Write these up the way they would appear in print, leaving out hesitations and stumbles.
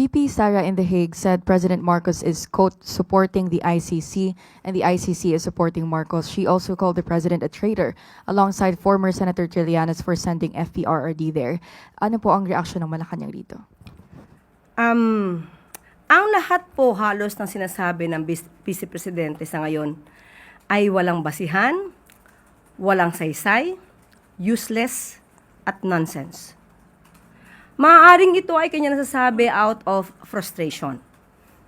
VP Sara in The Hague said President Marcos is, quote, supporting the ICC and the ICC is supporting Marcos. She also called the president a traitor alongside former Senator Trillanes for sending FPRRD there. Ano po ang reaksyon ng Malacanang dito? Ang lahat po halos ng sinasabi ng Vice Presidente sa ngayon ay walang basihan, walang saysay, useless, at nonsense. Maaaring ito ay kanya nasasabi out of frustration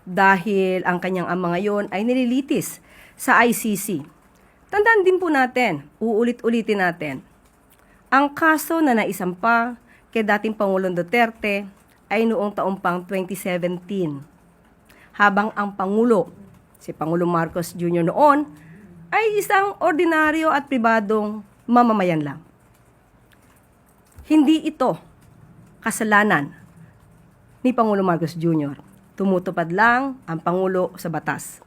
dahil ang kanyang ama ngayon ay nililitis sa ICC. Tandaan din po natin, uulit-ulitin natin, ang kaso na naisampa kay dating Pangulong Duterte ay noong taong pang 2017. Habang ang Pangulo, si Pangulong Marcos Jr. noon, ay isang ordinaryo at pribadong mamamayan lang. Hindi ito kasalanan ni Pangulong Marcos Jr. Tumutupad lang ang Pangulo sa batas.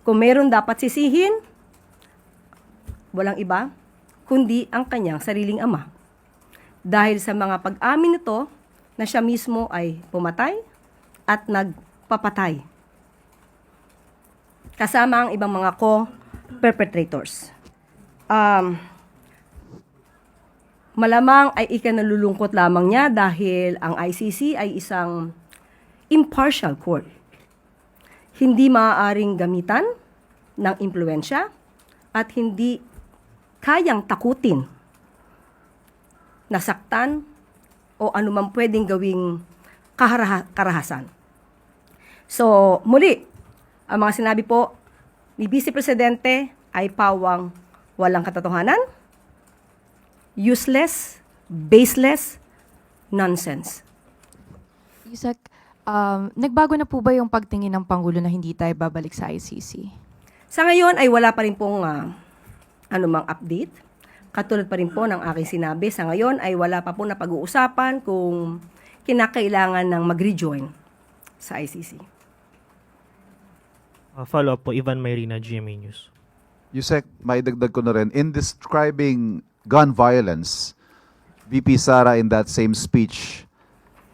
Kung meron dapat sisihin, walang iba, kundi ang kanyang sariling ama. Dahil sa mga pag-amin nito na siya mismo ay pumatay at nagpapatay. Kasama ang ibang mga co-perpetrators. Malamang ay ikanalulungkot lamang niya dahil ang ICC ay isang impartial court. Hindi maaaring gamitan ng impluensya at hindi kayang takutin, nasaktan o anumang pwedeng gawing karahasan. So, muli, ang mga sinabi po ni Vice Presidente ay pawang walang katotohanan, useless, baseless, nonsense. Yusek, nagbago na po ba yung pagtingin ng Pangulo na hindi tayo babalik sa ICC? Sa ngayon ay wala pa rin pong anumang update. Katulad pa rin po ng aking sinabi, sa ngayon ay wala pa po na pag-uusapan kung kinakailangan ng mag-rejoin sa ICC. Follow-up po, Ivan Mayrina, GMA News. Yusek, maidagdag ko na rin, in describing gun violence, VP Sara in that same speech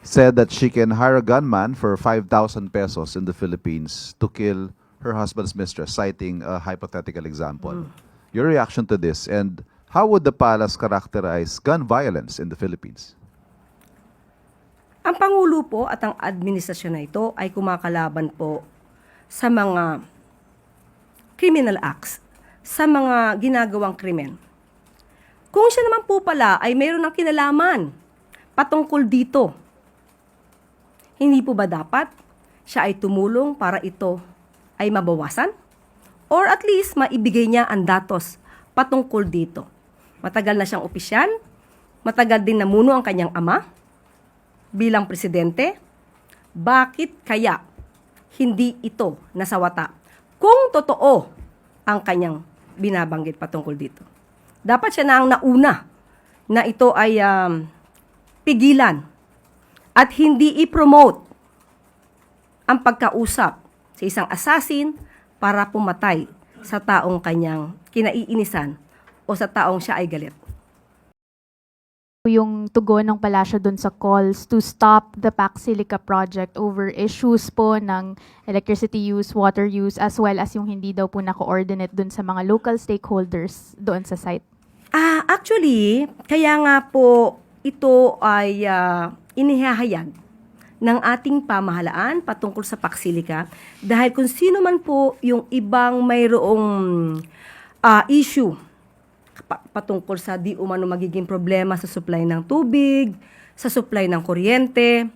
said that she can hire a gunman for 5,000 pesos in the Philippines to kill her husband's mistress, citing a hypothetical example. Your reaction to this, and how would the palace characterize gun violence in the Philippines? Ang Pangulo po at ang administrasyon na ito ay kumakalaban po sa mga criminal acts, sa mga ginagawang krimen. Kung siya naman po pala ay mayroon ng kinalaman patungkol dito, hindi po ba dapat siya ay tumulong para ito ay mabawasan? Or at least maibigay niya ang datos patungkol dito. Matagal na siyang opisyal, matagal din namuno ang kanyang ama bilang presidente. Bakit kaya hindi ito nasawata kung totoo ang kanyang binabanggit patungkol dito? Dapat siya na ang nauna na ito ay pigilan at hindi i-promote ang pagkausap sa isang assassin para pumatay sa taong kanyang kinaiinisan o sa taong siya ay galit. Yung tugon ng palasyo dun sa calls to stop the Pac Silica project over issues po ng electricity use, water use, as well as yung hindi daw po na-coordinate dun sa mga local stakeholders doon sa site. Actually, kaya nga po ito ay inihahayag ng ating pamahalaan patungkol sa Pac Silica dahil kung sino man po yung ibang mayroong issue patungkol sa di umano magiging problema sa supply ng tubig, sa supply ng kuryente,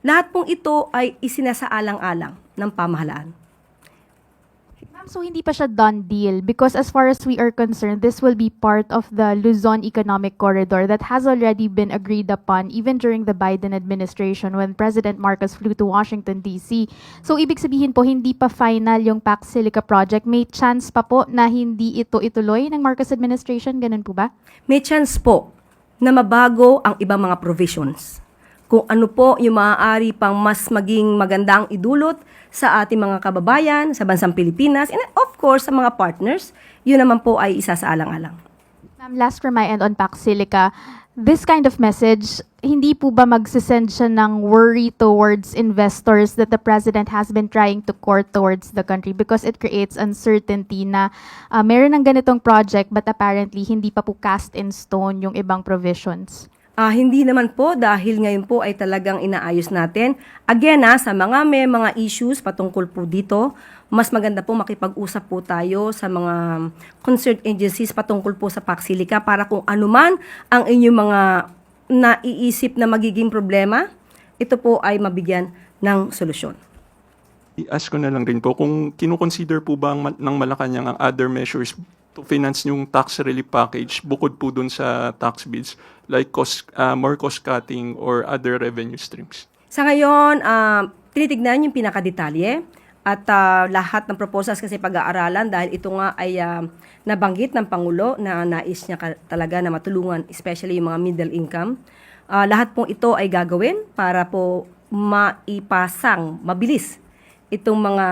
lahat pong ito ay isinasaalang-alang ng pamahalaan. So hindi pa siya done deal because as far as we are concerned, this will be part of the Luzon Economic Corridor that has already been agreed upon even during the Biden administration when President Marcos flew to Washington, D.C. So ibig sabihin po, hindi pa final yung Pac Silica project. May chance pa po na hindi ito ituloy ng Marcos administration? Ganun po ba? May chance po na mabago ang ibang mga provisions. Kung ano po yung maaari pang mas maging magandang idulot sa ating mga kababayan, sa bansang Pilipinas, and of course, sa mga partners, yun naman po ay isa sa alang-alang. Ma'am, last from my end on Pac Silica, This kind of message, hindi po ba magsisend siya ng worry towards investors that the president has been trying to court towards the country because it creates uncertainty na meron ng ganitong project but apparently hindi pa po cast in stone yung ibang provisions? Hindi naman po dahil ngayon po ay talagang inaayos natin. Again, sa mga may mga issues patungkol po dito, mas maganda po makipag-usap po tayo sa mga concerned agencies patungkol po sa Paxilica para kung anuman ang inyong mga naiisip na magiging problema, ito po ay mabigyan ng solusyon. I-ask ko na lang rin po kung kinukonsider po ba ng Malacanang ang other measures to finance yung tax relief package bukod po dun sa tax bills like more cost cutting or other revenue streams. Sa ngayon, tinitignan yung pinakadetalye at lahat ng proposals kasi pag-aaralan dahil ito nga ay nabanggit ng Pangulo na nais niya talaga na matulungan especially yung mga middle income. Lahat pong ito ay gagawin para po maipasang mabilis itong mga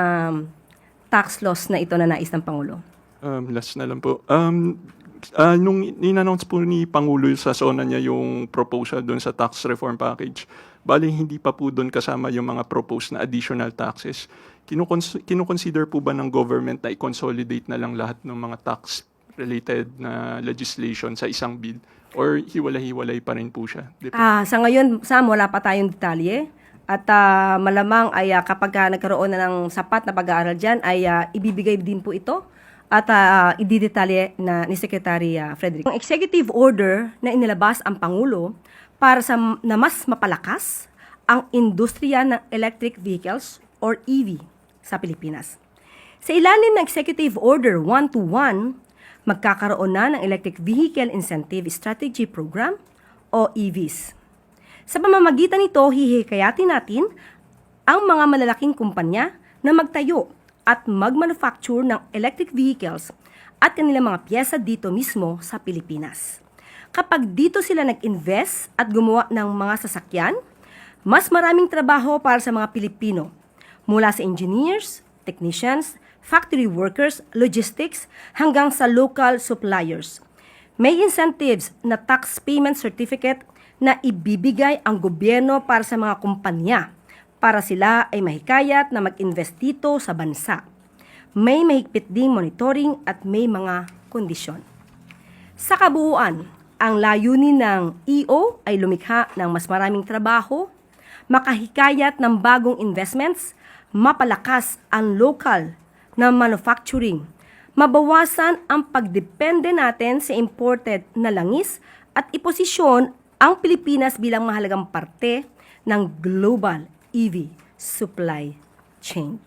tax laws na ito na nais ng Pangulo. Last na lang po. Nung in-announce po ni Pangulo sa SONA niya yung proposal doon sa tax reform package, bali hindi pa po doon kasama yung mga proposed na additional taxes. Kinukonsider po ba ng government na i-consolidate na lang lahat ng mga tax-related na legislation sa isang bill? Or hiwalay-hiwalay pa rin po siya? Sa ngayon, Sam, wala pa tayong detalye. At malamang ay kapag nagkaroon na ng sapat na pag-aaral dyan, ay ibibigay din po ito at ididetalye na ni Secretary Frederick. Ang executive order na inilabas ang Pangulo para na mas mapalakas ang industriya ng electric vehicles or EV sa Pilipinas. Sa ilalim ng Executive Order 121, magkakaroon na ng Electric Vehicle Incentive Strategy Program o EVs. Sa pamamagitan nito, hihikayatin natin ang mga malalaking kumpanya na magtayo at mag-manufacture ng electric vehicles at kanilang mga piyesa dito mismo sa Pilipinas. Kapag dito sila nag-invest at gumawa ng mga sasakyan, mas maraming trabaho para sa mga Pilipino, mula sa engineers, technicians, factory workers, logistics, hanggang sa local suppliers. May incentives na tax payment certificate na ibibigay ang gobyerno para sa mga kumpanya para sila ay mahikayat na mag-invest dito sa bansa. May mahigpit ding monitoring at may mga kondisyon. Sa kabuuan, ang layunin ng EO ay lumikha ng mas maraming trabaho, makahikayat ng bagong investments, mapalakas ang local na manufacturing, mabawasan ang pagdepende natin sa imported na langis at iposisyon ang Pilipinas bilang mahalagang parte ng global EV supply chain.